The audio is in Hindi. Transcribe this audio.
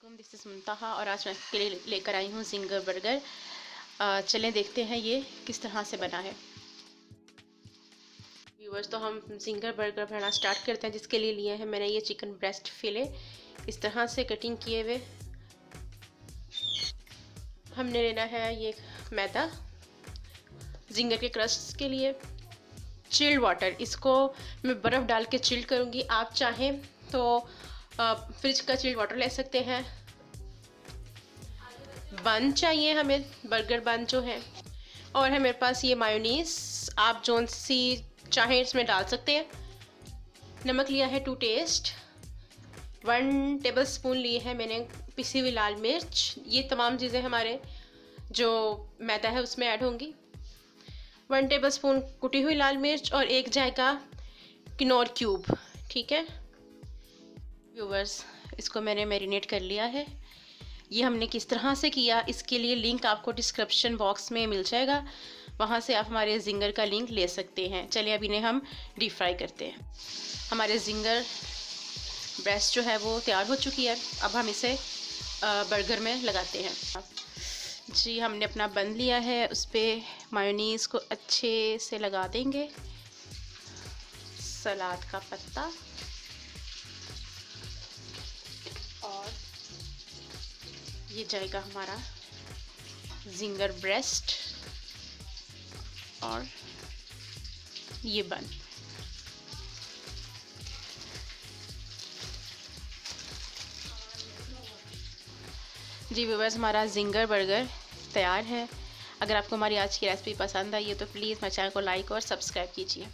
दिस इज़ मुंतहा और आज मैं आपके लिए लेकर आई हूँ जिंगर बर्गर। चलें देखते हैं ये किस तरह से बना है। व्यूवर्स, तो हम जिंगर बर्गर बनाना स्टार्ट करते हैं। जिसके लिए लिए हैं मैंने ये चिकन ब्रेस्ट फिले इस तरह से कटिंग किए हुए। हमने लेना है ये मैदा। जिंगर के क्रस्ट के लिए चिल्ड वाटर, इसको मैं बर्फ़ डाल के चिल्ड करूँगी। आप चाहें तो फ्रिज का चिल्ड वाटर ले सकते हैं। बन चाहिए हमें, बर्गर बन जो है, और है मेरे पास ये मायोनीज़, आप जोन सी चाहें इसमें डाल सकते हैं। नमक लिया है टू टेस्ट। 1 टेबलस्पून लिए है मैंने पिसी हुई लाल मिर्च। ये तमाम चीज़ें हमारे जो मैदा है उसमें ऐड होंगी। 1 टेबलस्पून कुटी हुई लाल मिर्च और 1 जायका किनोर क्यूब। ठीक है व्यूवर्स, इसको मैंने मैरिनेट कर लिया है। ये हमने किस तरह से किया इसके लिए लिंक आपको डिस्क्रिप्शन बॉक्स में मिल जाएगा, वहाँ से आप हमारे जिंगर का लिंक ले सकते हैं। चलिए अब इन्हें हम डीप फ्राई करते हैं। हमारे जिंगर ब्रेस्ट जो है वो तैयार हो चुकी है। अब हम इसे बर्गर में लगाते हैं। जी, हमने अपना बन लिया है, उस पर मायोनीज़ को अच्छे से लगा देंगे, सलाद का पत्ता और ये जाएगा हमारा जिंगर ब्रेस्ट और ये बन। जी व्यूअर्स, हमारा जिंगर बर्गर तैयार है। अगर आपको हमारी आज की रेसिपी पसंद आई है तो प्लीज़ मेरे चैनल को लाइक और सब्सक्राइब कीजिए।